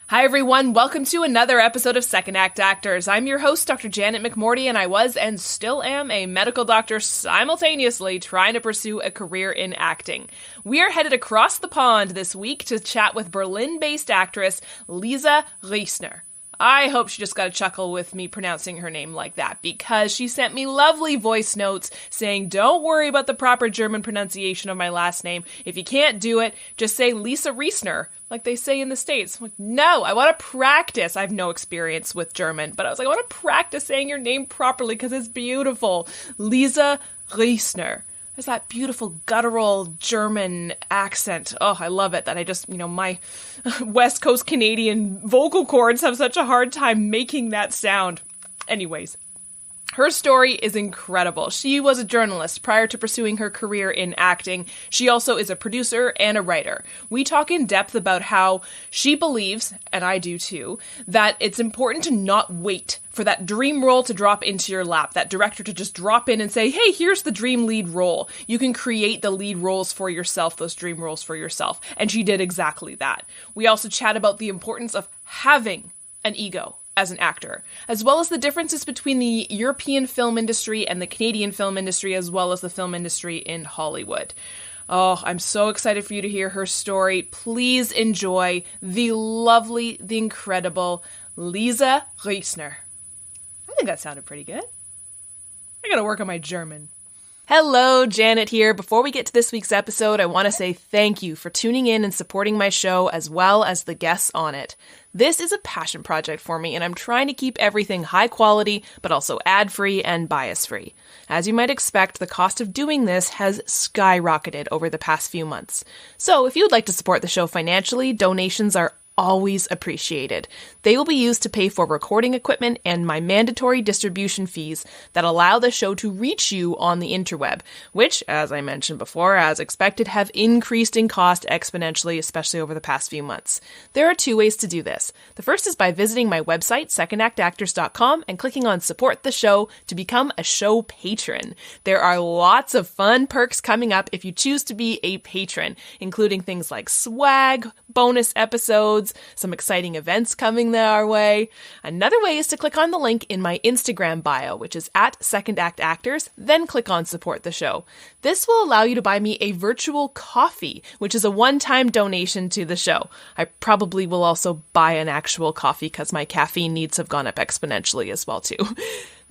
Hi everyone, welcome to another episode of Second Act Actors. I'm your host, Dr. Janet McMorty, and I was and still am a medical doctor simultaneously trying to pursue a career in acting. We are headed across the pond this week to chat with Berlin-based actress Lisa Riesner. I hope she just got a chuckle with me pronouncing her name like that, because she sent me lovely voice notes saying, don't worry about the proper German pronunciation of my last name. If you can't do it, just say Lisa Riesner, like they say in the States. I'm like, no, I want to practice. I have no experience with German, but I was like, I want to practice saying your name properly because it's beautiful. Lisa Riesner. There's that beautiful guttural German accent. Oh, I love it that I just, my West Coast Canadian vocal cords have such a hard time making that sound. Anyways, her story is incredible. She was a journalist prior to pursuing her career in acting. She also is a producer and a writer. We talk in depth about how she believes, and I do too, that it's important to not wait for that dream role to drop into your lap, that director to just drop in and say, hey, here's the dream lead role. You can create the lead roles for yourself, those dream roles for yourself. And she did exactly that. We also chat about the importance of having an ego as an actor, as well as the differences between the European film industry and the Canadian film industry, as well as the film industry in Hollywood. Oh, I'm so excited for you to hear her story. Please enjoy the lovely, the incredible Lisa Riesner. I think that sounded pretty good. I gotta work on my German. Hello, Janet here. Before we get to this week's episode, I want to say thank you for tuning in and supporting my show as well as the guests on it. This is a passion project for me, and I'm trying to keep everything high quality, but also ad-free and bias-free. As you might expect, the cost of doing this has skyrocketed over the past few months. So if you would like to support the show financially, donations are always appreciated. They will be used to pay for recording equipment and my mandatory distribution fees that allow the show to reach you on the interweb, which, as I mentioned before, as expected, have increased in cost exponentially, especially over the past few months. There are two ways to do this. The first is by visiting my website, secondactactors.com, and clicking on Support the Show to become a show patron. There are lots of fun perks coming up if you choose to be a patron, including things like swag, bonus episodes, some exciting events coming our way. Another way is to click on the link in my Instagram bio, which is at Second Act Actors, then click on Support the Show. This will allow you to buy me a virtual coffee, which is a one-time donation to the show. I probably will also buy an actual coffee because my caffeine needs have gone up exponentially as well too.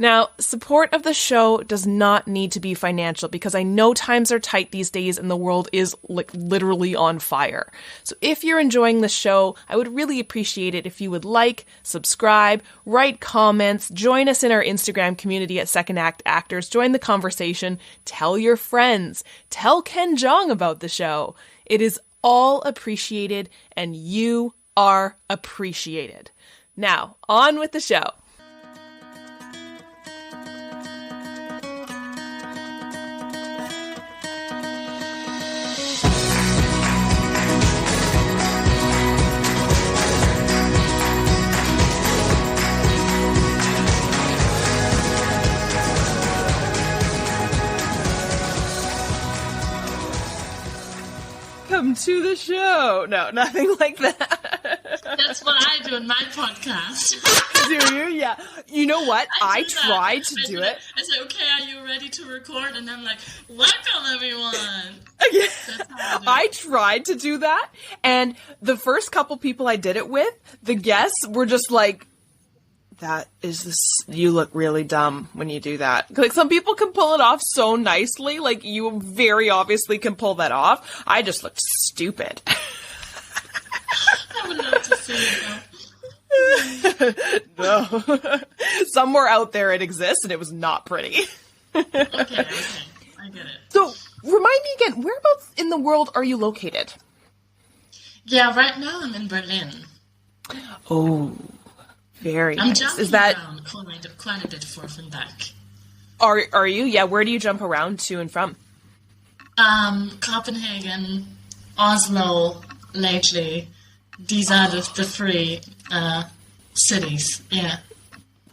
Now, support of the show does not need to be financial because I know times are tight these days and the world is literally on fire. So if you're enjoying the show, I would really appreciate it if you would like, subscribe, write comments, join us in our Instagram community at Second Act Actors, join the conversation, tell your friends, tell Ken Jeong about the show. It is all appreciated and you are appreciated. Now, on with the show. Welcome to the show. No, nothing like that. That's what I do in my podcast. Do you? Yeah. You know what? I tried to do it. I said, okay, are you ready to record? And I'm like, welcome, everyone. Yeah. I tried to do that. And the first couple people I did it with, the guests were just like, you look really dumb when you do that. Like, some people can pull it off so nicely. Like, you very obviously can pull that off. I just looked stupid. I would love to see it, though. No. Somewhere out there it exists, and it was not pretty. Okay. I get it. So, remind me again, whereabouts in the world are you located? Yeah, right now I'm in Berlin. Oh, very I'm nice. jumping Is that around quite a bit forth and back. Are you? Yeah, where do you jump around to and from? Copenhagen, Oslo, lately. These are the three cities, yeah.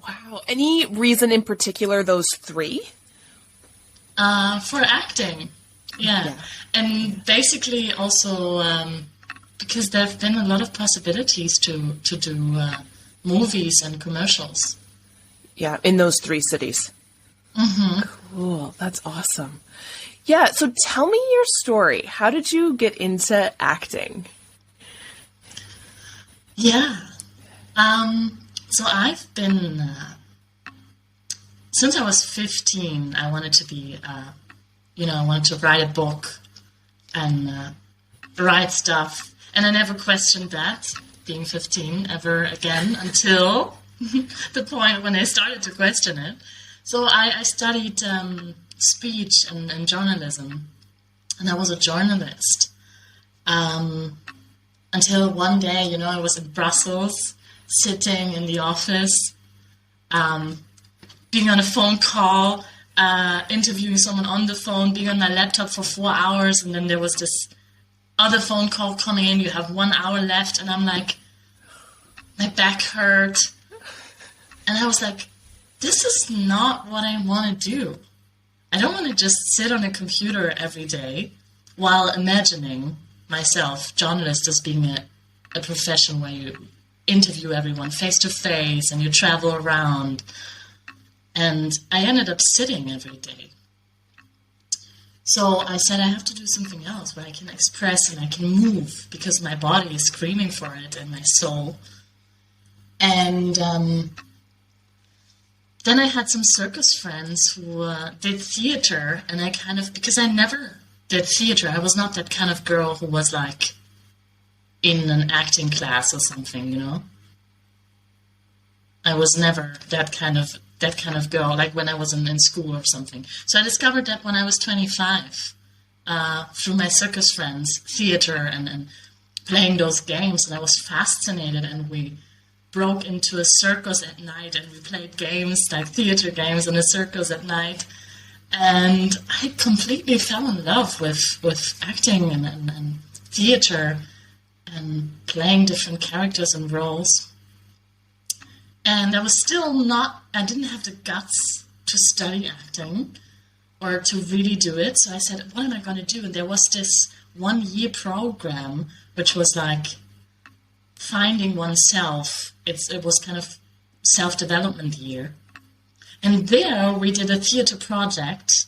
Wow. Any reason in particular those three? For acting, yeah. And basically also because there have been a lot of possibilities to do movies and commercials. Yeah, in those 3 cities. Mm-hmm. Cool. That's awesome. Yeah, so tell me your story. How did you get into acting? Yeah. So I've been, since I was 15, I wanted to be, I wanted to write a book and write stuff. And I never questioned that, being 15, ever again, until the point when I started to question it. So I studied speech and journalism, and I was a journalist. Until one day, I was in Brussels, sitting in the office, being on a phone call, interviewing someone on the phone, being on my laptop for 4 hours, and then there was this other phone call coming in. You have 1 hour left, and I'm like, my back hurt. And I was like, this is not what I want to do. I don't want to just sit on a computer every day while imagining myself, journalist, as being a profession where you interview everyone face to face and you travel around. And I ended up sitting every day. So I said I have to do something else where I can express and I can move, because my body is screaming for it and my soul. And then I had some circus friends who did theater, and I because I never did theater, I was not that kind of girl who was like in an acting class or something, I was never that kind of girl, like when I was in school or something. So I discovered that when I was 25, through my circus friends, theater and playing those games, and I was fascinated, and we broke into a circus at night, and we played games, like theater games in a circus at night. And I completely fell in love with acting and theater and playing different characters and roles. And I didn't have the guts to study acting or to really do it. So I said, what am I going to do? And there was this 1-year program, which was like finding oneself. It was kind of self-development year. And there we did a theater project,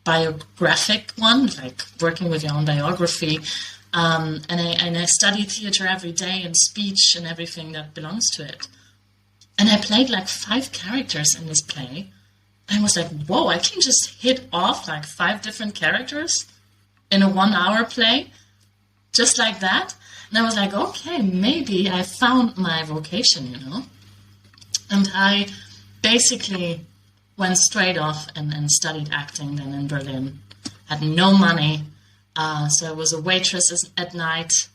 biographic one, like working with your own biography. And I studied theater every day, and speech and everything that belongs to it. And I played like 5 characters in this play. I was like, whoa, I can just hit off like 5 different characters in a 1-hour play, just like that. And I was like, okay, maybe I found my vocation, And I basically went straight off and studied acting then in Berlin. Had no money, so I was a waitress at night.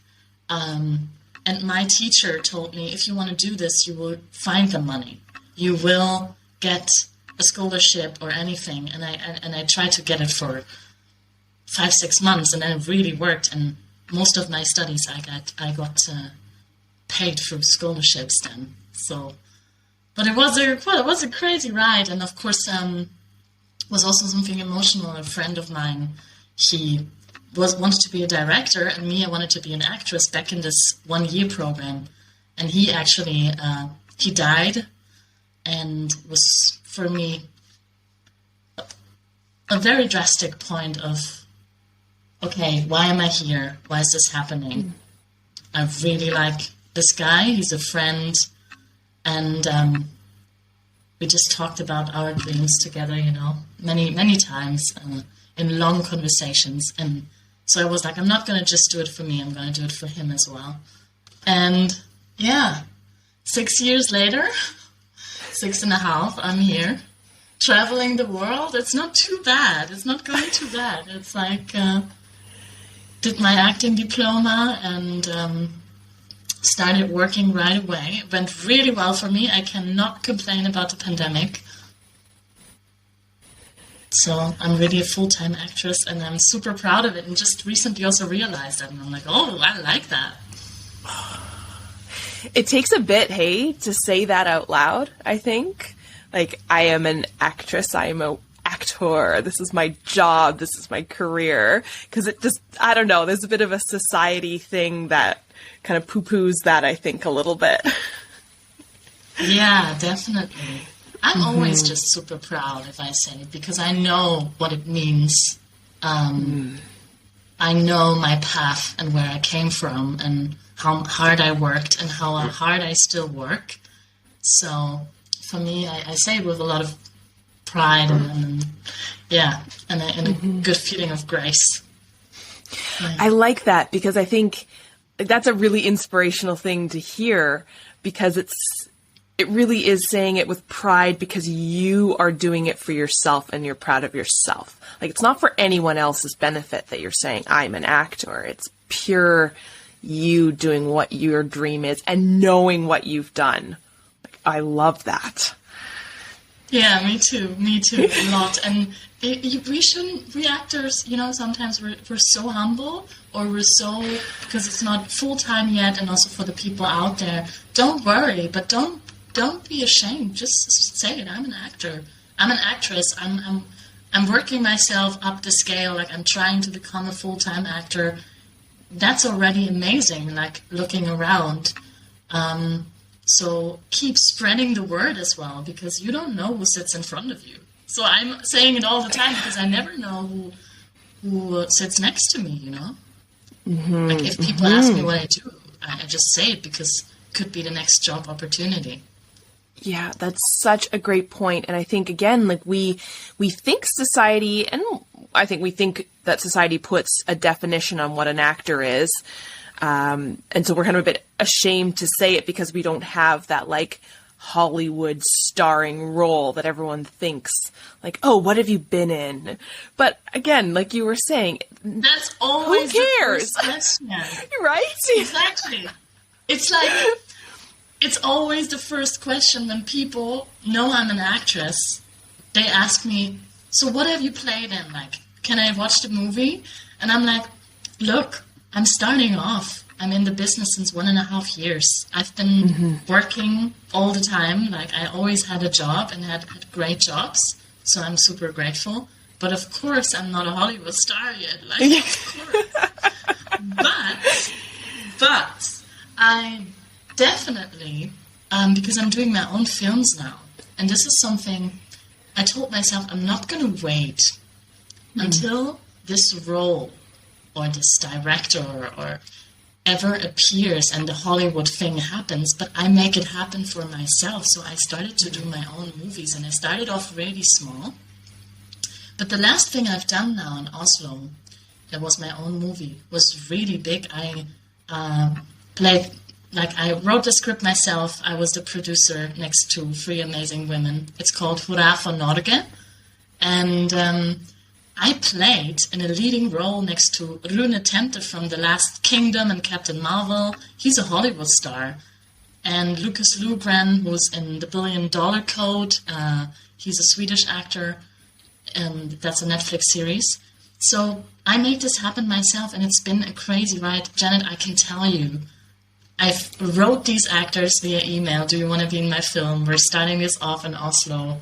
And my teacher told me, if you want to do this, you will find the money. You will get a scholarship or anything. And I tried to get it for 5-6 months, and then it really worked. And most of my studies I got paid through scholarships then. So, but it was a crazy ride, and of course was also something emotional. A friend of mine, he wanted to be a director, and me, I wanted to be an actress back in this 1-year program. And he actually he died, and was for me a very drastic point of, okay, why am I here? Why is this happening? I really like this guy. He's a friend. And we just talked about our dreams together, many, many times in long conversations. And so I was like, I'm not going to just do it for me. I'm going to do it for him as well. And yeah, 6 years later, 6.5, I'm here. Traveling the world. It's not too bad. It's not going too bad. It's like... did my acting diploma and started working right away. It went really well for me. I cannot complain about the pandemic. So I'm really a full-time actress, and I'm super proud of it, and just recently also realized that, and I'm like, oh, I like that. It takes a bit, hey, to say that out loud, I think. Like, I am an actress, I am a actor. actor. This is my job. This is my career. Because it just, I don't know, there's a bit of a society thing that kind of poo-poos that, I think, a little bit. Yeah, definitely. I'm always just super proud if I say it, because I know what it means. I know my path and where I came from and how hard I worked and how hard I still work. So for me, I say it with a lot of pride and a good feeling of grace. Yeah. I like that, because I think that's a really inspirational thing to hear, because it really is saying it with pride, because you are doing it for yourself and you're proud of yourself. Like, it's not for anyone else's benefit that you're saying, I'm an actor. It's pure you doing what your dream is and knowing what you've done. Like, I love that. Yeah, me too, a lot. And we actors, sometimes we're so humble, or we're so, because it's not full-time yet, and also for the people out there, don't worry, but don't be ashamed. Just say it. I'm an actor. I'm an actress. I'm working myself up the scale. Like, I'm trying to become a full-time actor. That's already amazing. Like, looking around. So keep spreading the word as well, because you don't know who sits in front of you. So I'm saying it all the time, because I never know who sits next to me. Like, if people ask me what I do, I just say it, because it could be the next job opportunity. Yeah, that's such a great point. And I think, again, like we think society, and I think we think that society puts a definition on what an actor is. And so we're kind of a bit ashamed to say it, because we don't have that like Hollywood starring role that everyone thinks like, oh, what have you been in? But again, like you were saying, that's always who cares? The first question. Right? Exactly. It's like, it's always the first question when people know I'm an actress. They ask me, so what have you played in? Like, can I watch the movie? And I'm like, look, I'm starting off. I'm in the business since 1.5 years. I've been working all the time. Like, I always had a job and had great jobs. So I'm super grateful. But of course, I'm not a Hollywood star yet. Like, of course. But I definitely, because I'm doing my own films now. And this is something I told myself, I'm not going to wait until this role or this director or ever appears and the Hollywood thing happens, but I make it happen for myself. So I started to do my own movies, and I started off really small. But the last thing I've done now in Oslo, that was my own movie, was really big. I I wrote the script myself. I was the producer next to 3 amazing women. It's called Hurra for Norge. And I played in a leading role next to Rune Tente from The Last Kingdom and Captain Marvel. He's a Hollywood star. And Lucas Lugren, who's in The $1 Billion Code. He's a Swedish actor. And that's a Netflix series. So I made this happen myself, and it's been a crazy ride. Janet, I can tell you, I've wrote these actors via email. Do you want to be in my film? We're starting this off in Oslo.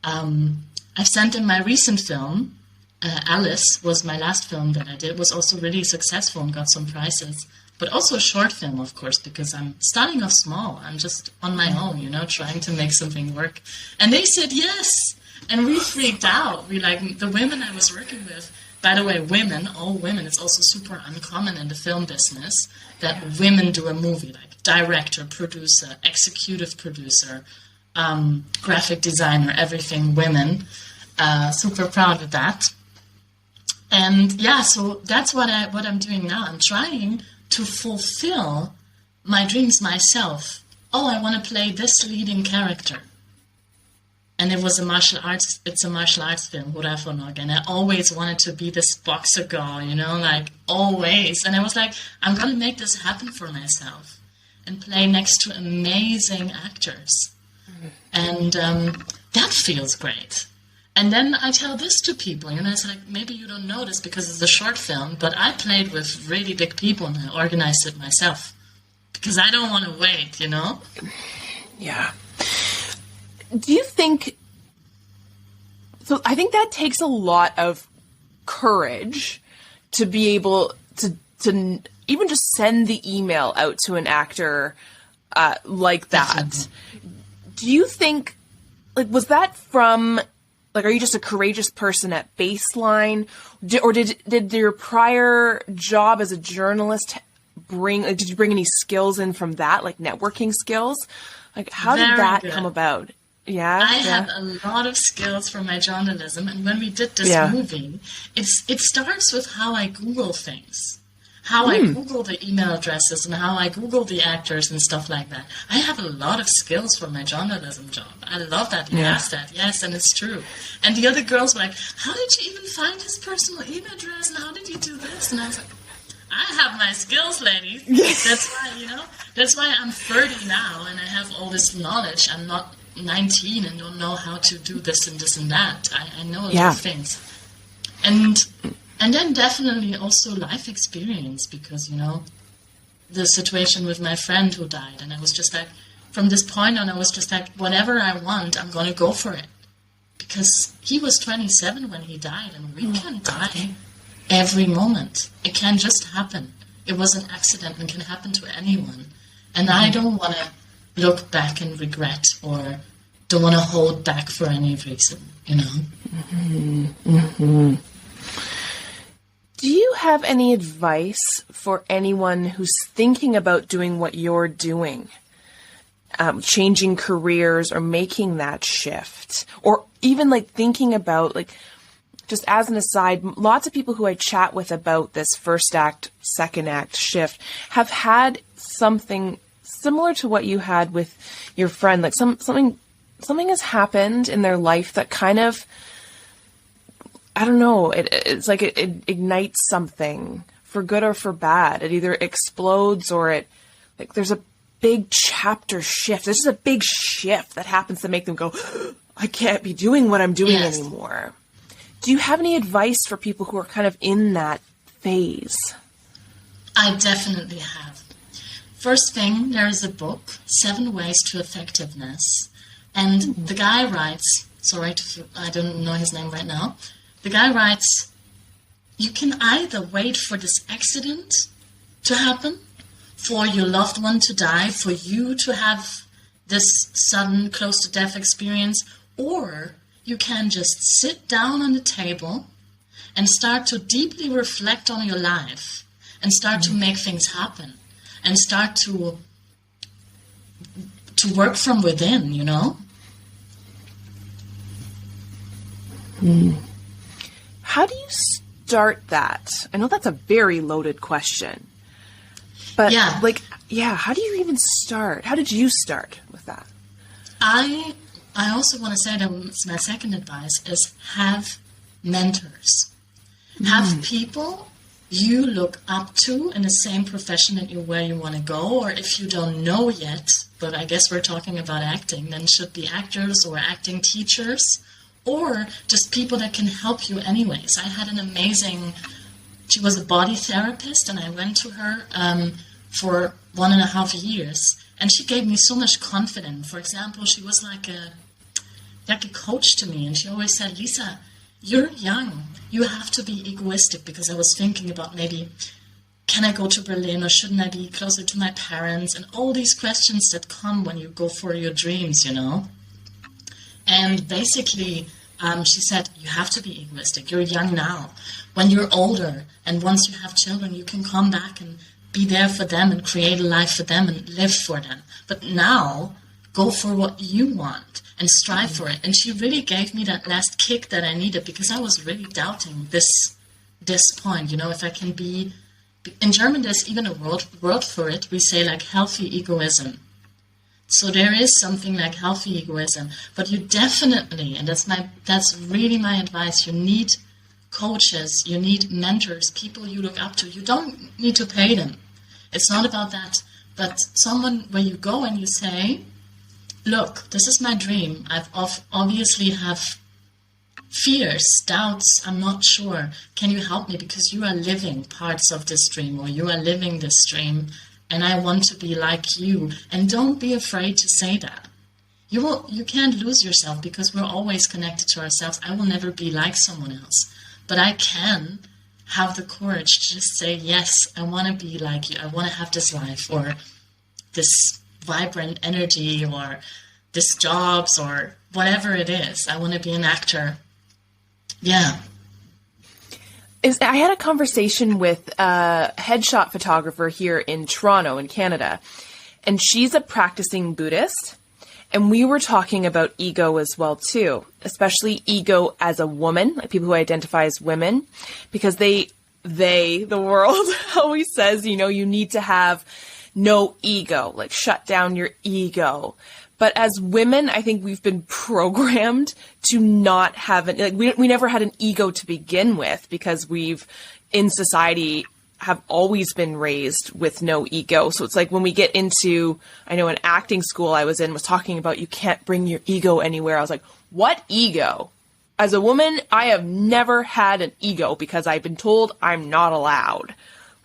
I've sent in my recent film. Alice was my last film that I did. It was also really successful and got some prizes. But also a short film, of course, because I'm starting off small. I'm just on my own, trying to make something work. And they said yes. And we freaked out. The women I was working with, by the way, all women, it's also super uncommon in the film business that women do a movie, like director, producer, executive producer, graphic designer, everything women. Super proud of that. And yeah, so that's what I'm doing now. I'm trying to fulfill my dreams myself. Oh, I want to play this leading character. And it's a martial arts film, Hurra for Norge. And I always wanted to be this boxer girl, always. And I was like, I'm going to make this happen for myself and play next to amazing actors. And that feels great. And then I tell this to people, it's like, maybe you don't know this because it's a short film, but I played with really big people and I organized it myself because I don't want to wait, Yeah. Do you think So I think that takes a lot of courage to be able to even just send the email out to an actor like that. Definitely. Do you think, like, was that from, like, are you just a courageous person at baseline? Or did your prior job as a journalist did you bring any skills in from that, like networking skills? Like, how did that come about? Yeah, I had a lot of skills from my journalism, and when we did this movie, it starts with how I Google things, how I Google the email addresses, and how I Google the actors and stuff like that. I have a lot of skills from my journalism job. I love that you asked that. Yes, and it's true. And the other girls were like, "How did you even find his personal email address? And how did you do this?" And I was like, I have my skills, ladies. That's why I'm 30 now, and I have all this knowledge. I'm not 19 and don't know how to do this and this and that. I know a lot of things. And then definitely also life experience, because, the situation with my friend who died, and I was just like, from this point on, I was just like, whatever I want, I'm going to go for it. Because he was 27 when he died, and we can die every moment. It can just happen. It was an accident and can happen to anyone. And I don't want to look back and regret, or don't want to hold back for any reason, Do you have any advice for anyone who's thinking about doing what you're doing? Changing careers or making that shift? Or even like thinking about, like, just as an aside, lots of people who I chat with about this first act, second act shift have had something similar to what you had with your friend. Like something has happened in their life that kind of, I don't know, it's like it ignites something for good or for bad. It either explodes or like there's a big chapter shift. There's just a big shift that happens to make them go, I can't be doing what I'm doing anymore. Do you have any advice for people who are kind of in that phase? I definitely have. First thing, there is a book, 7 Ways to Effectiveness. And the guy writes, I don't know his name right now. The guy writes, you can either wait for this accident to happen, for your loved one to die, for you to have this sudden close to death experience, or you can just sit down on the table and start to deeply reflect on your life and start to make things happen and start to work from within, How do you start that? I know that's a very loaded question. But how do you even start? How did you start with that? I also want to say that my second advice is have mentors. Have people you look up to in the same profession that where you want to go, or if you don't know yet, but I guess we're talking about acting, then should be actors or acting teachers, or just people that can help you anyways. I had an amazing, she was a body therapist, and I went to her for 1.5 years, and she gave me so much confidence. For example, she was like a coach to me, and she always said, Lisa, you're young. You have to be egoistic, because I was thinking about maybe, can I go to Berlin, or shouldn't I be closer to my parents, and all these questions that come when you go for your dreams, And basically, she said, you have to be egoistic. You're young now. When you're older, and once you have children, you can come back and be there for them and create a life for them and live for them. But now, go for what you want and strive for it. And she really gave me that last kick that I needed, because I was really doubting this point, if I can be, in German there's even a word for it. We say like healthy egoism. So there is something like healthy egoism, but you definitely, and that's really my advice, you need coaches, you need mentors, people you look up to. You don't need to pay them. It's not about that, but someone where you go and you say, look, this is my dream. I've obviously have fears, doubts, I'm not sure. Can you help me? Because you are living parts of this dream, or you are living this dream, and I want to be like you. And don't be afraid to say that. you can't lose yourself, because we're always connected to ourselves. I will never be like someone else, but I can have the courage to just say, yes, I want to be like you. I want to have this life, or this vibrant energy, or this jobs, or whatever it is. I want to be an actor. Yeah. I had a conversation with a headshot photographer here in Toronto in Canada, and she's a practicing Buddhist. And we were talking about ego as well, too, especially ego as a woman, like people who identify as women, because the world always says, you need to have no ego, like shut down your ego. But as women, I think we've been programmed to not have we never had an ego to begin with, because we've in society have always been raised with no ego. So it's like when we get into, I know an acting school I was in was talking about you can't bring your ego anywhere. I was like, what ego? As a woman, I have never had an ego because I've been told I'm not allowed.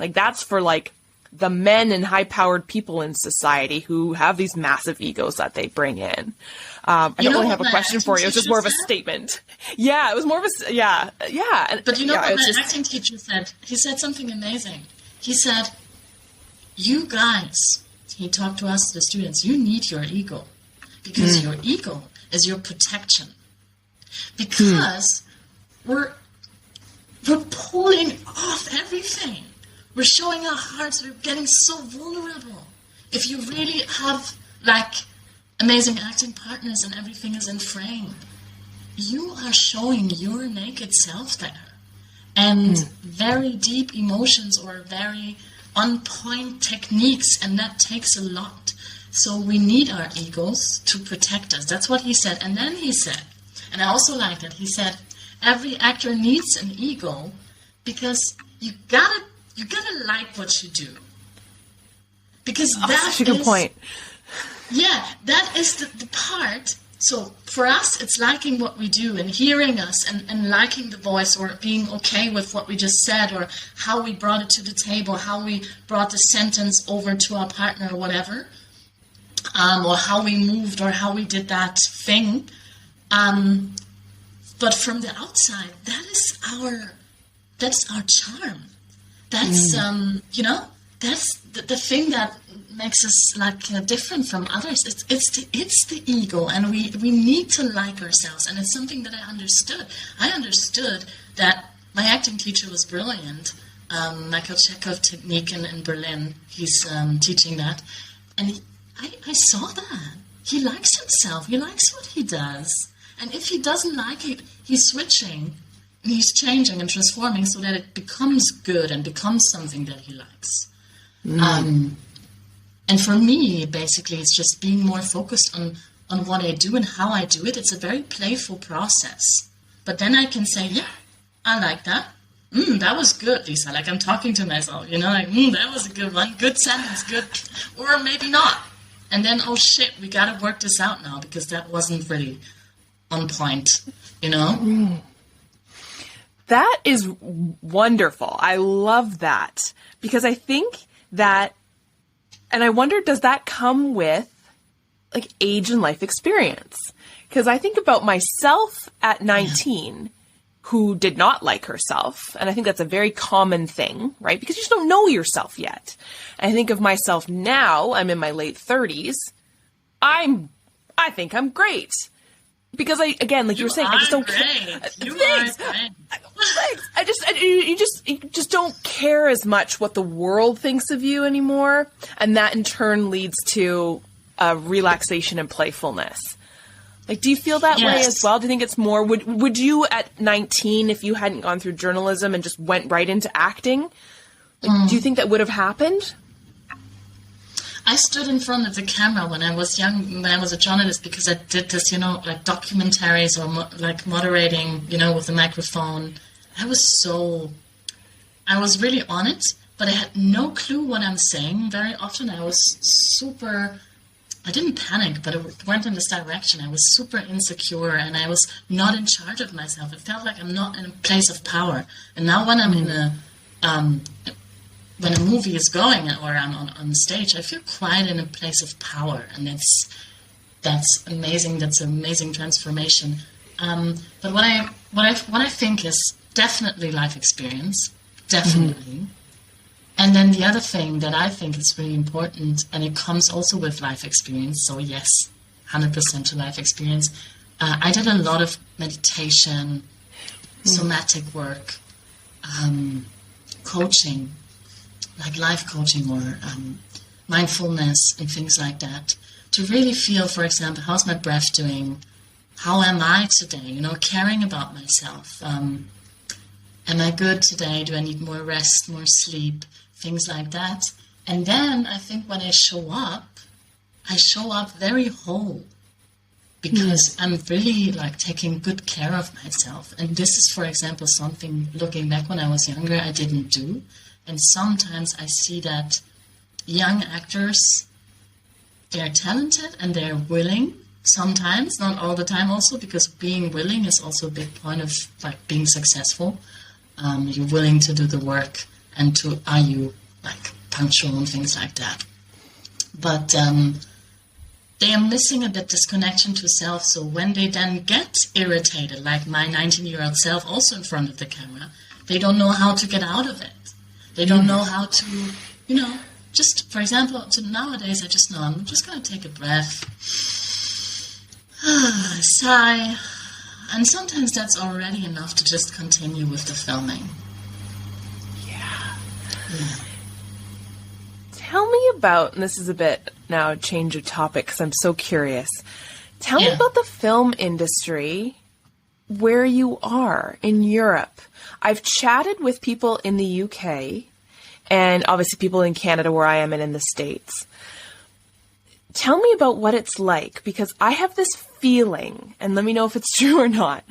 Like that's for like the men and high-powered people in society who have these massive egos that they bring in. I don't really have a question for you. It was just more of a statement. Yeah, it was more of a, yeah. But what my acting teacher said? He said something amazing. He said, you guys, he talked to us, the students, you need your ego, because your ego is your protection. Because we're pulling off everything. We're showing our hearts. We're getting so vulnerable. If you really have like amazing acting partners and everything is in frame, you are showing your naked self there. And very deep emotions or very on-point techniques, and that takes a lot. So we need our egos to protect us. That's what he said. And then he said, and I also like it, he said, every actor needs an ego, because you gotta like what you do. Because that's such a good point. Yeah, that is the part. So for us, it's liking what we do and hearing us and liking the voice, or being okay with what we just said, or how we brought it to the table, how we brought the sentence over to our partner or whatever, or how we moved, or how we did that thing. But from the outside, that's our charm. That's, that's the thing that makes us like different from others. It's the ego, and we need to like ourselves. And it's something that I understood. I understood that my acting teacher was brilliant. Michael Chekhov technique in Berlin. He's teaching that. And I saw that. He likes himself. He likes what he does. And if he doesn't like it, he's switching. And he's changing and transforming so that it becomes good and becomes something that he likes. And for me, basically, it's just being more focused on what I do and how I do it. It's a very playful process. But then I can say, yeah, I like that. That was good, Lisa. Like I'm talking to myself, that was a good one. Good sentence, good. Or maybe not. And then, oh shit, we got to work this out now because that wasn't really on point, That is wonderful. I love that, because I think that, and I wonder, does that come with like age and life experience? Because I think about myself at 19 who did not like herself. And I think that's a very common thing, right? Because you just don't know yourself yet. And I think of myself now, I'm in my late 30s. I think I'm great. Because again, like you were saying, I just don't care. Thanks. You just don't care as much what the world thinks of you anymore, and that in turn leads to relaxation and playfulness. Like, do you feel that way as well? Do you think it's more? Would you at 19, if you hadn't gone through journalism and just went right into acting, do you think that would have happened? I stood in front of the camera when I was young, when I was a journalist, because I did this, like documentaries or like moderating, with the microphone. I was really on it, but I had no clue what I'm saying very often. I didn't panic, but it went in this direction. I was super insecure and I was not in charge of myself. It felt like I'm not in a place of power. And now when I'm when a movie is going or I'm on stage, I feel quite in a place of power, and that's amazing. That's an amazing transformation. But what I think is definitely life experience, definitely. Mm-hmm. And then the other thing that I think is really important, and it comes also with life experience. So yes, 100% to life experience. I did a lot of meditation, somatic work, coaching, like life coaching or mindfulness and things like that, to really feel, for example, how's my breath doing? How am I today? Caring about myself. Am I good today? Do I need more rest, more sleep? Things like that. And then I think when I show up very whole, because I'm really like taking good care of myself. And this is, for example, something looking back when I was younger, I didn't do. And sometimes I see that young actors, they're talented and they're willing. Sometimes, not all the time also, because being willing is also a big point of like being successful. You're willing to do the work, and are you like punctual and things like that. But they are missing a bit this connection to self. So when they then get irritated, like my 19-year-old self also in front of the camera, they don't know how to get out of it. They don't know how to, just, for example, nowadays I just know I'm just going to take a breath, sigh, and sometimes that's already enough to just continue with the filming. Yeah. Yeah. Tell me about, and this is a bit now a change of topic because I'm so curious. Tell me about the film industry where you are in Europe. I've chatted with people in the UK and obviously people in Canada where I am and in the States. Tell me about what it's like, because I have this feeling, and let me know if it's true or not,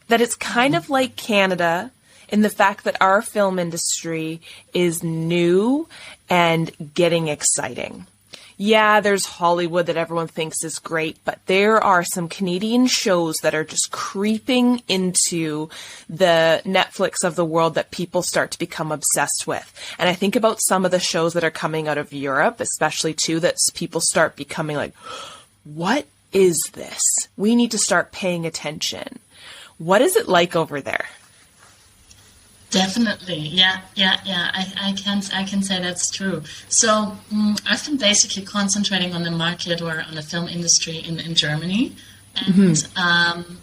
that it's kind of like Canada in the fact that our film industry is new and getting exciting. Yeah, there's Hollywood that everyone thinks is great, but there are some Canadian shows that are just creeping into the Netflix of the world that people start to become obsessed with. And I think about some of the shows that are coming out of Europe, especially too, that people start becoming like, what is this? We need to start paying attention. What is it like over there? Definitely, yeah. I can say that's true. So I've been basically concentrating on the market or on the film industry in Germany, and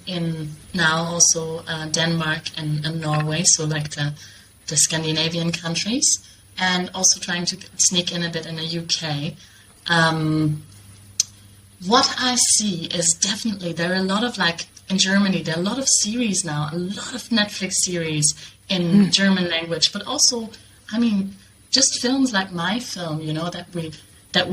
in now also Denmark and Norway. So like the Scandinavian countries, and also trying to sneak in a bit in the UK. What I see is definitely there are a lot of in Germany there are a lot of series now, a lot of Netflix series in German language, but also, just films like my film, that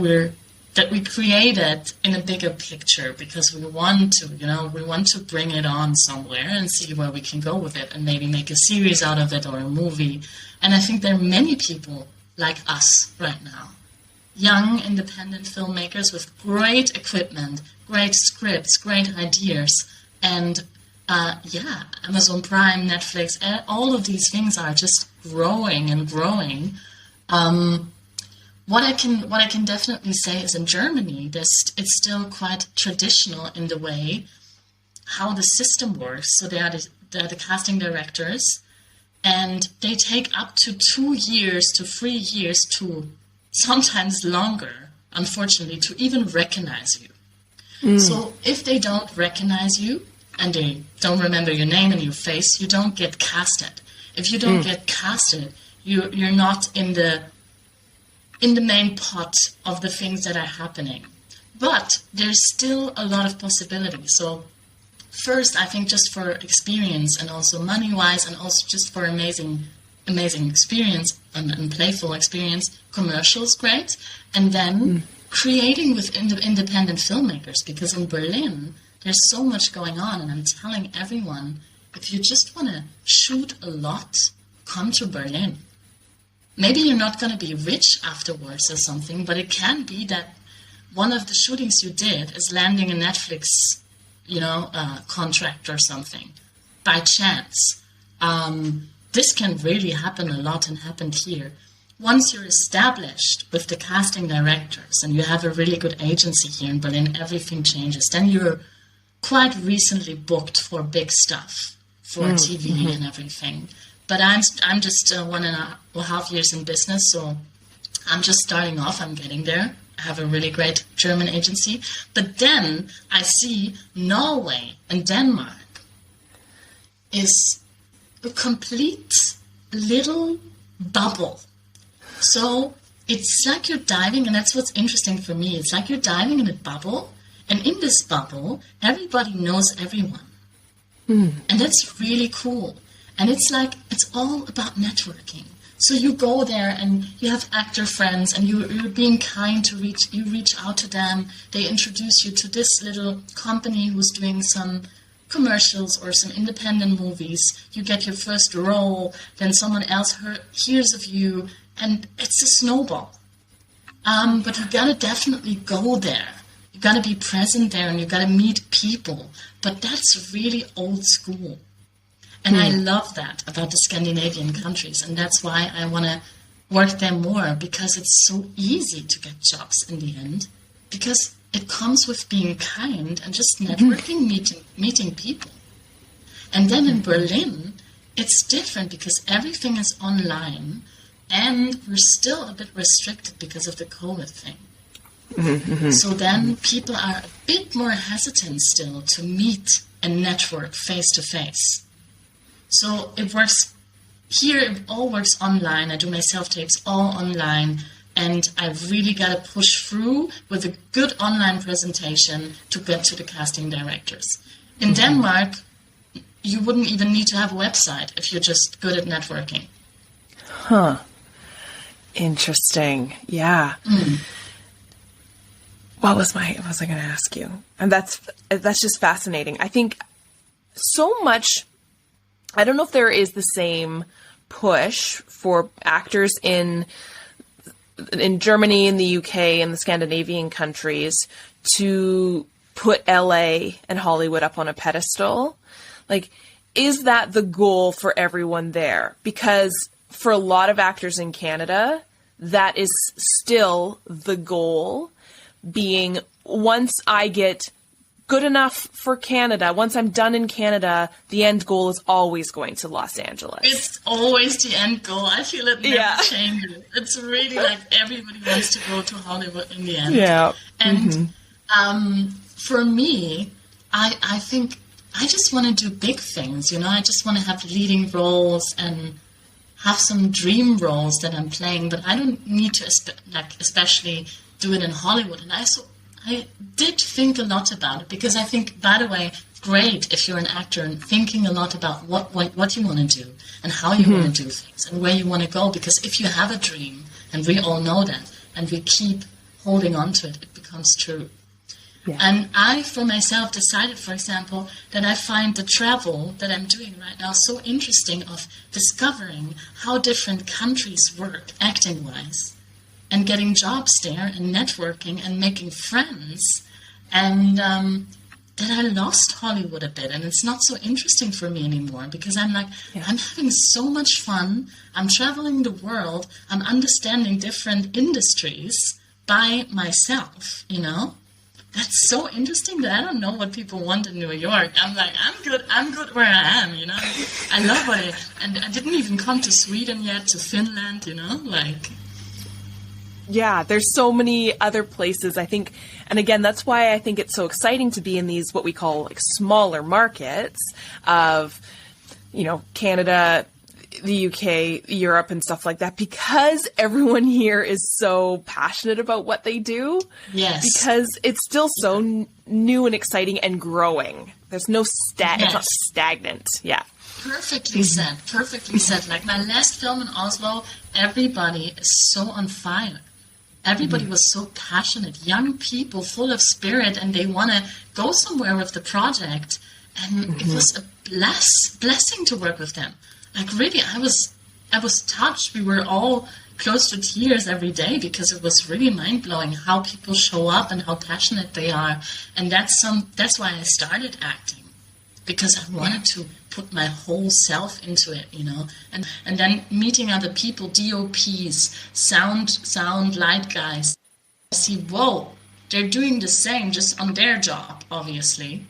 we created in a bigger picture because we want to bring it on somewhere and see where we can go with it and maybe make a series out of it or a movie. And I think there are many people like us right now, young independent filmmakers with great equipment, great scripts, great ideas, and Amazon Prime, Netflix, all of these things are just growing and growing. What I can definitely say is in Germany, it's still quite traditional in the way how the system works. So they are the casting directors, and they take up to 2 years to 3 years to sometimes longer, unfortunately, to even recognize you. So if they don't recognize you, and they don't remember your name and your face, you don't get casted. If you don't get casted, you're not in the main pot of the things that are happening. But there's still a lot of possibilities. So first, I think just for experience and also money-wise and also just for amazing experience and playful experience, commercials, great. And then creating with independent filmmakers, because in Berlin, there's so much going on, and I'm telling everyone, if you just want to shoot a lot, come to Berlin. Maybe you're not going to be rich afterwards or something, but it can be that one of the shootings you did is landing a Netflix, contract or something, by chance. This can really happen a lot and happened here. once you're established with the casting directors and you have a really good agency here in Berlin, everything changes. Then you're quite recently booked for big stuff, for TV and everything. But I'm just 1.5 years in business, so I'm just starting off. I'm getting there. I have a really great German agency. But then I see Norway and Denmark is a complete little bubble. So it's like you're diving, and that's what's interesting for me. It's like you're diving in a bubble, and in this bubble, everybody knows everyone. And that's really cool. And it's like, it's all about networking. So you go there and you have actor friends and you're being kind to reach out to them. They introduce you to this little company who's doing some commercials or some independent movies. You get your first role, then someone else hears of you, and it's a snowball. But you gotta definitely go there. You gotta be present there and you gotta meet people. But that's really old school. And I love that about the Scandinavian countries. And that's why I want to work there more, because it's so easy to get jobs in the end. Because it comes with being kind and just networking, meeting people. And then in Berlin, it's different because everything is online. And we're still a bit restricted because of the COVID thing. So then people are a bit more hesitant still to meet and network face to face. So it works here, it all works online. I do my self-tapes all online, and I've really got to push through with a good online presentation to get to the casting directors. In Denmark, you wouldn't even need to have a website if you're just good at networking. Huh. Interesting. Yeah. What was I going to ask you? And that's just fascinating. I think so much. I don't know if there is the same push for actors in Germany, in the UK, and the Scandinavian countries to put LA and Hollywood up on a pedestal. Like, is that the goal for everyone there? Because for a lot of actors in Canada, that is still the goal, being once I get good enough for Canada, once I'm done in Canada, the end goal is always going to Los Angeles. It's always the end goal. I feel it never changes. It's really like everybody wants to go to Hollywood in the end. Yeah. And for me, I think I just want to do big things, you know. I just want to have leading roles and have some dream roles that I'm playing, but I don't need to especially do it in Hollywood. And I did think a lot about it, because I think, by the way, great if you're an actor and thinking a lot about what you want to do and how you want to do things and where you want to go. Because if you have a dream, and we all know that, and we keep holding on to it, it becomes true. Yeah. And I, for myself, decided, for example, that I find the travel that I'm doing right now so interesting, of discovering how different countries work acting-wise, and getting jobs there and networking and making friends, and that I lost Hollywood a bit, and it's not so interesting for me anymore, because I'm like, I'm having so much fun, I'm traveling the world, I'm understanding different industries by myself, you know? That's so interesting that I don't know what people want in New York. I'm like, I'm good where I am, you know? I love and I didn't even come to Sweden yet, to Finland, you know? Like... Yeah, there's so many other places, I think. And again, that's why I think it's so exciting to be in these, what we call like smaller markets of, you know, Canada, the UK, Europe, and stuff like that, because everyone here is so passionate about what they do. Yes. Because it's still so new and exciting and growing. There's no it's not stagnant. Yeah. Perfectly said. Perfectly said. Like my last film in Oslo, everybody is so on fire. Everybody was so passionate, young people full of spirit, and they want to go somewhere with the project. And it was a blessing to work with them. Like really, I was touched. We were all close to tears every day, because it was really mind-blowing how people show up and how passionate they are. And that's why I started acting. because I wanted to put my whole self into it, you know. And then meeting other people, DOPs, sound light guys, I see, whoa, they're doing the same, just on their job, obviously.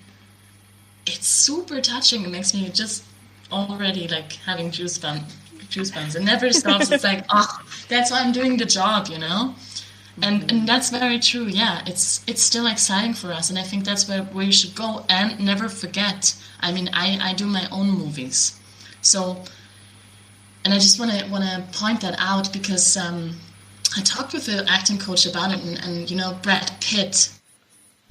It's super touching. It makes me just already like having goosebumps. It never stops. It's like, oh, that's why I'm doing the job, you know. And that's very true. Yeah, it's still exciting for us, and I think that's where you should go. And never forget. I mean, I do my own movies, so, and I just want to point that out because I talked with the acting coach about it, and you know, Brad Pitt,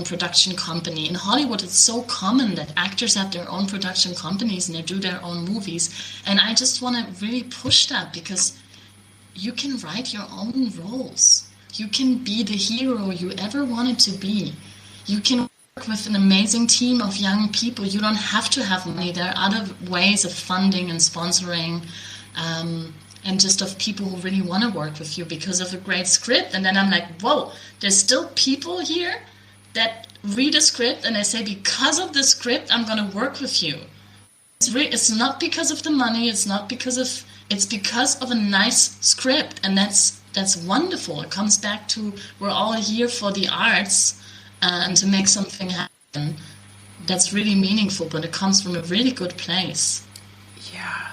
production company in Hollywood. It's so common that actors have their own production companies and they do their own movies, and I just want to really push that because you can write your own roles. You can be the hero you ever wanted to be. You can work with an amazing team of young people. You don't have to have money. There are other ways of funding and sponsoring, and just of people who really want to work with you because of a great script. And then I'm like, whoa, there's still people here that read a script and they say, because of the script, I'm going to work with you. It's not because of the money. It's because of a nice script. And that's wonderful. It comes back to, we're all here for the arts and to make something happen that's really meaningful, but it comes from a really good place. Yeah.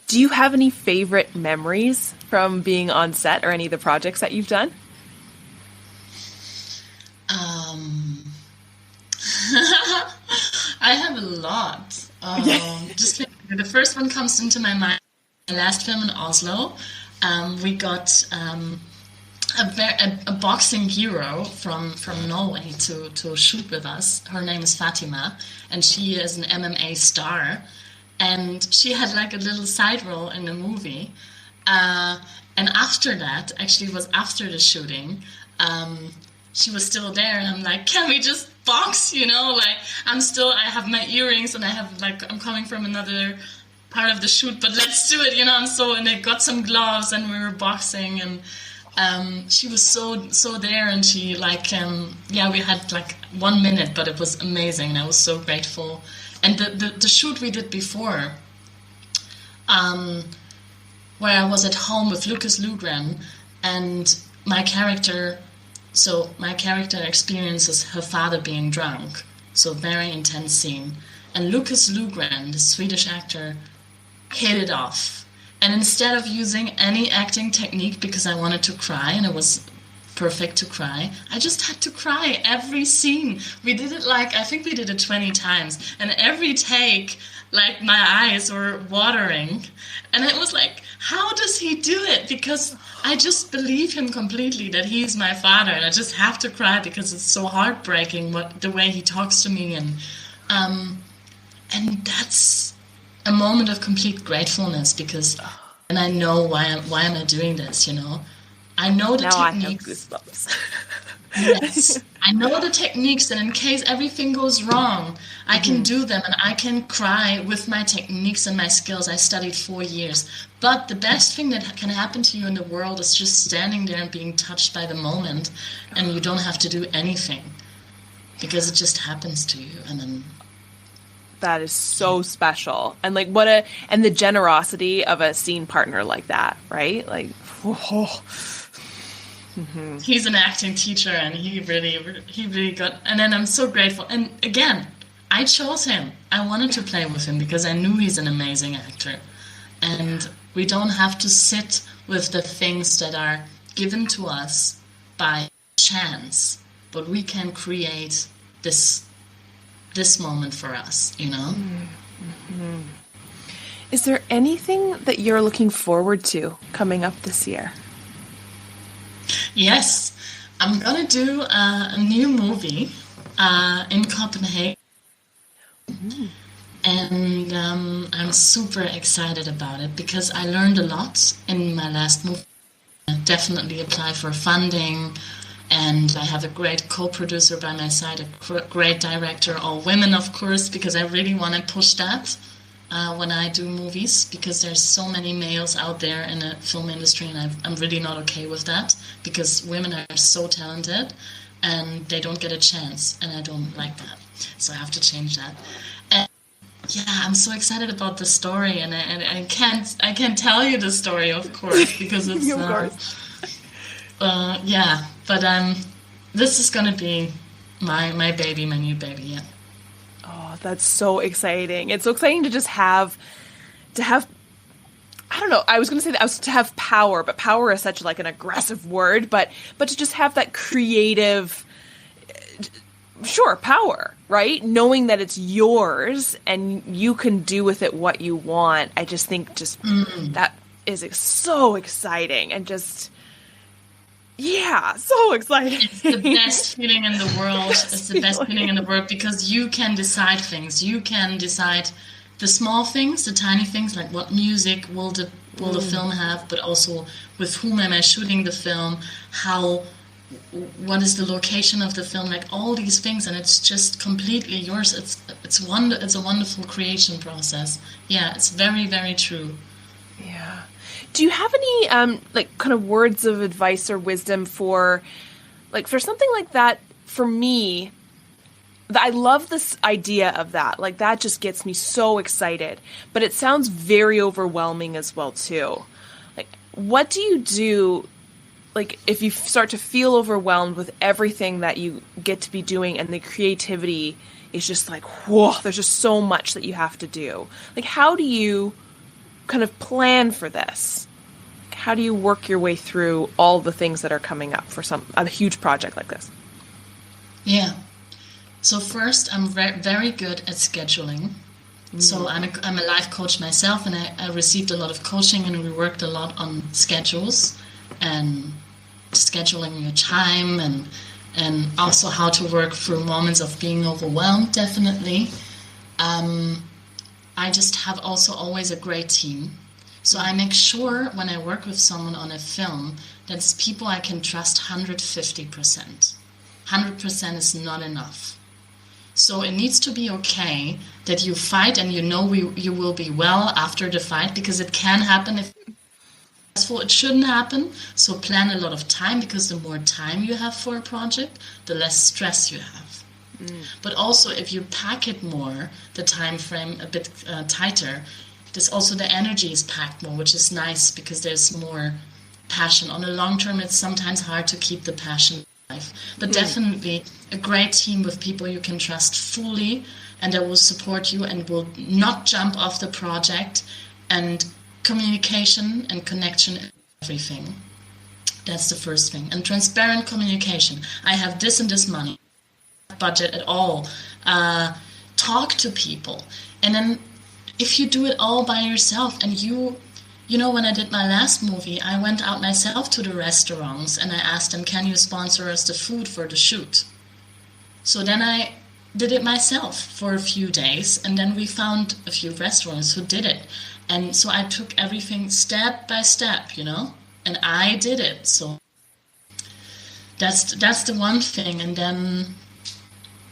Do you have any favorite memories from being on set or any of the projects that you've done? I have a lot. Just the first one comes into my mind. My last film in Oslo, we got a boxing hero from Norway to shoot with us. Her name is Fatima, and she is an MMA star. And she had like a little side role in the movie. And after that, actually it was after the shooting, she was still there, and I'm like, can we just box, you know? Like, I have my earrings, and I'm coming from another part of the shoot, but let's do it, you know? And they got some gloves, and we were boxing, and she was so there, and she we had like 1 minute, but it was amazing, and I was so grateful. And the shoot we did before, where I was at home with Lucas Lugren, and my character experiences her father being drunk, so very intense scene. And Lucas Lugren, the Swedish actor, hit it off. And instead of using any acting technique, because I wanted to cry, and it was perfect to cry, I just had to cry every scene. We did it I think we did it 20 times, and every take, like, my eyes were watering. And it was like, how does he do it? Because I just believe him completely that he's my father, and I just have to cry because it's so heartbreaking the way he talks to me, and that's a moment of complete gratefulness and I know why am I doing this, you know? I know the techniques. I have goosebumps. Yes, I know the techniques, and in case everything goes wrong, I can do them, and I can cry with my techniques and my skills. I studied 4 years. But the best thing that can happen to you in the world is just standing there and being touched by the moment, and you don't have to do anything because it just happens to you. And then that is so special, and and the generosity of a scene partner like that, right? Like, oh. Mm-hmm. He's an acting teacher, and he really got. And then I'm so grateful. And again, I chose him. I wanted to play with him because I knew he's an amazing actor. And we don't have to sit with the things that are given to us by chance, but we can create this moment for us, you know? Mm-hmm. Is there anything that you're looking forward to coming up this year? Yes, I'm going to do a new movie in Copenhagen. Mm-hmm. And I'm super excited about it because I learned a lot in my last movie. I definitely applied for funding, and I have a great co-producer by my side, a great director, all women, of course, because I really want to push that when I do movies, because there's so many males out there in the film industry, and I'm really not okay with that, because women are so talented and they don't get a chance, and I don't like that. So I have to change that. Yeah, I'm so excited about the story, and I can't tell you the story, of course, because it's Of course. yeah. But this is gonna be my baby, my new baby. Yeah. Oh, that's so exciting. It's so exciting to just have I don't know. I was going to say that I was to have power, but power is such like an aggressive word, but to just have that creative sure, power, right? Knowing that it's yours and you can do with it what you want. I just think that is so exciting and just yeah, so exciting. It's the best feeling in the world. It's the best feeling in the world because you can decide things. You can decide the small things, the tiny things, like what music will the film have, but also with whom am I shooting the film, what is the location of the film, like all these things, and it's just completely yours. It's a wonderful creation process. Yeah, it's very, very true. Yeah. Do you have any like kind of words of advice or wisdom for something like that? For me, I love this idea of that. Like that just gets me so excited, but it sounds very overwhelming as well too. Like what do you do like if you start to feel overwhelmed with everything that you get to be doing and the creativity is just like, whoa, there's just so much that you have to do. Like how do you kind of plan for this? How do you work your way through all the things that are coming up for a huge project like this? Yeah. So first, I'm very good at scheduling. So I'm a life coach myself, and I received a lot of coaching, and we worked a lot on schedules and scheduling your time and also how to work through moments of being overwhelmed, definitely. I just have also always a great team. So I make sure when I work with someone on a film that it's people I can trust 150%. 100% is not enough. So it needs to be okay that you fight and you know you will be well after the fight, because it can happen if it shouldn't happen. So plan a lot of time, because the more time you have for a project, the less stress you have. But also if you pack it more, the time frame a bit tighter, there's also the energy is packed more, which is nice because there's more passion. On the long term, it's sometimes hard to keep the passion alive. But definitely a great team with people you can trust fully and that will support you and will not jump off the project, and communication and connection is everything. That's the first thing. And transparent communication. I have this and this money, budget at all. Talk to people. And then if you do it all by yourself, and you know, when I did my last movie, I went out myself to the restaurants and I asked them, can you sponsor us the food for the shoot? So then I did it myself for a few days, and then we found a few restaurants who did it. And so I took everything step by step, you know, and I did it. So that's the one thing. And then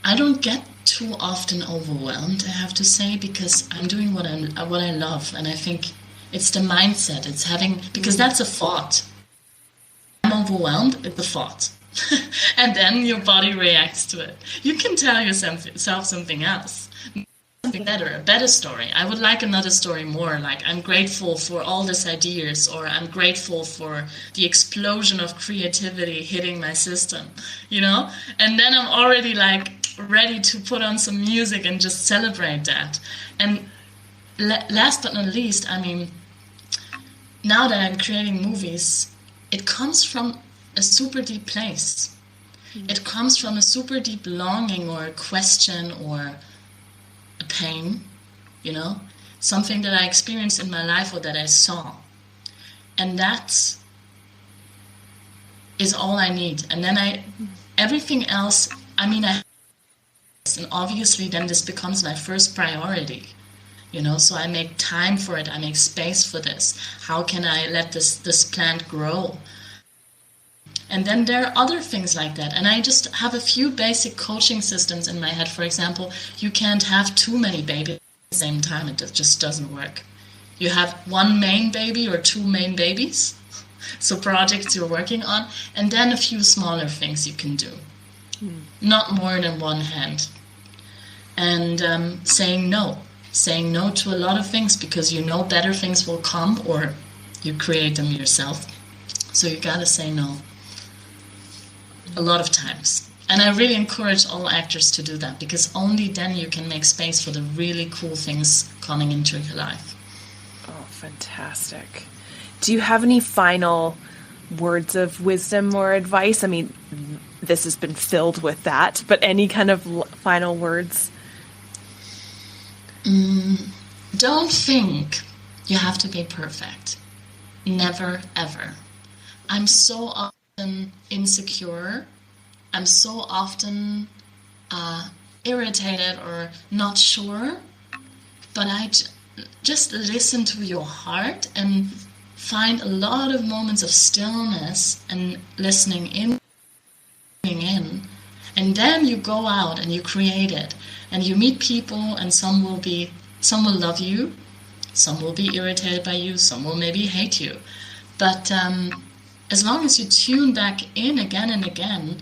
I don't get too often overwhelmed, I have to say, because I'm doing what I love, and I think it's the mindset. It's having, because that's a thought. I'm overwhelmed, it's a thought. And then your body reacts to it. You can tell yourself something else. Something better, a better story. I would like another story more, like I'm grateful for all these ideas, or I'm grateful for the explosion of creativity hitting my system, you know? And then I'm already like ready to put on some music and just celebrate that. And last but not least, I mean, now that I'm creating movies, it comes from a super deep place. It comes from a super deep longing or a question or a pain, you know, something that I experienced in my life or that I saw. And that is all I need. And then everything else, I mean, and obviously then this becomes my first priority, you know, so I make time for it. I make space for this. How can I let this plant grow? And then there are other things like that. And I just have a few basic coaching systems in my head. For example, you can't have too many babies at the same time. It just doesn't work. You have one main baby or two main babies, so projects you're working on, and then a few smaller things you can do. Not more than one hand. And saying no. saying no to a lot of things because you know better things will come, or you create them yourself. So you gotta say no a lot of times. And I really encourage all actors to do that, because only then you can make space for the really cool things coming into your life. Oh, fantastic. Do you have any final words of wisdom or advice? I mean, this has been filled with that, but any kind of final words? Don't think you have to be perfect. Never, ever. I'm so often insecure. I'm so often irritated or not sure. But I just listen to your heart and find a lot of moments of stillness and listening in. And then you go out and you create it. And you meet people, and some will love you, some will be irritated by you, some will maybe hate you. But as long as you tune back in again and again,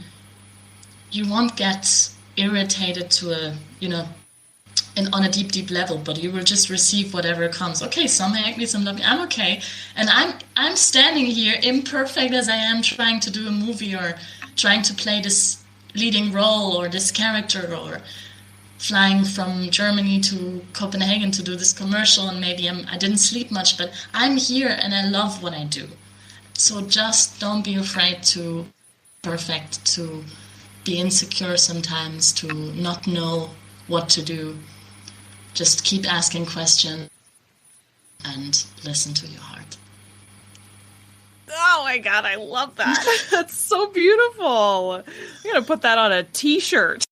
you won't get irritated to on a deep, deep level, but you will just receive whatever comes. Okay, some hate me, some love me. I'm okay. And I'm standing here, imperfect as I am, trying to do a movie or trying to play this leading role or this character, or flying from Germany to Copenhagen to do this commercial, and maybe I didn't sleep much, but I'm here and I love what I do. So just don't be afraid to perfect, to be insecure sometimes, to not know what to do. Just keep asking questions and listen to your heart. Oh my God, I love that. That's so beautiful. I'm going to put that on a t-shirt.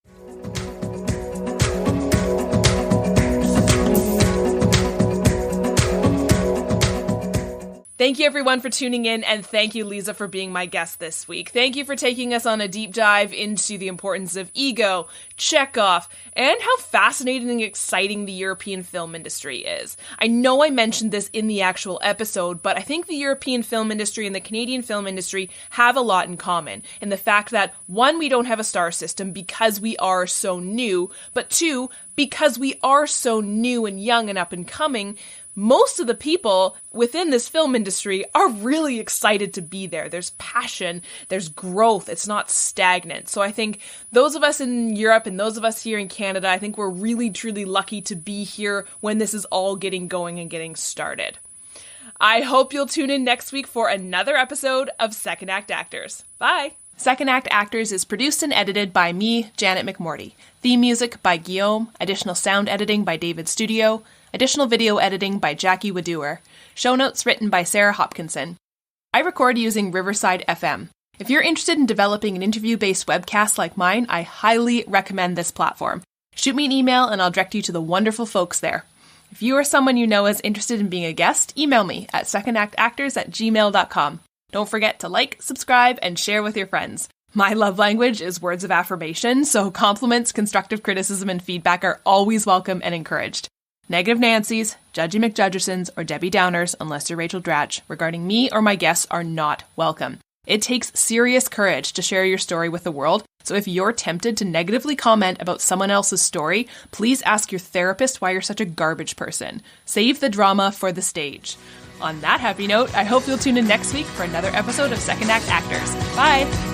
Thank you, everyone, for tuning in, and thank you, Lisa, for being my guest this week. Thank you for taking us on a deep dive into the importance of ego, Chekhov, and how fascinating and exciting the European film industry is. I know I mentioned this in the actual episode, but I think the European film industry and the Canadian film industry have a lot in common, in the fact that, one, we don't have a star system because we are so new, but two, because we are so new and young and up and coming, most of the people within this film industry are really excited to be there. There's passion, there's growth, it's not stagnant. So I think those of us in Europe and those of us here in Canada, I think we're really, truly lucky to be here when this is all getting going and getting started. I hope you'll tune in next week for another episode of Second Act Actors. Bye! Second Act Actors is produced and edited by me, Janet McMorty. Theme music by Guillaume, additional sound editing by David Studio, additional video editing by Jackie Wadoer. Show notes written by Sarah Hopkinson. I record using Riverside FM. If you're interested in developing an interview-based webcast like mine, I highly recommend this platform. Shoot me an email and I'll direct you to the wonderful folks there. If you or someone you know is interested in being a guest, email me at secondactactors@gmail.com. Don't forget to like, subscribe, and share with your friends. My love language is words of affirmation, so compliments, constructive criticism, and feedback are always welcome and encouraged. Negative Nancys, Judgy McJudgersons, or Debbie Downers, unless you're Rachel Dratch, regarding me or my guests are not welcome. It takes serious courage to share your story with the world, so if you're tempted to negatively comment about someone else's story, please ask your therapist why you're such a garbage person. Save the drama for the stage. On that happy note, I hope you'll tune in next week for another episode of Second Act Actors. Bye!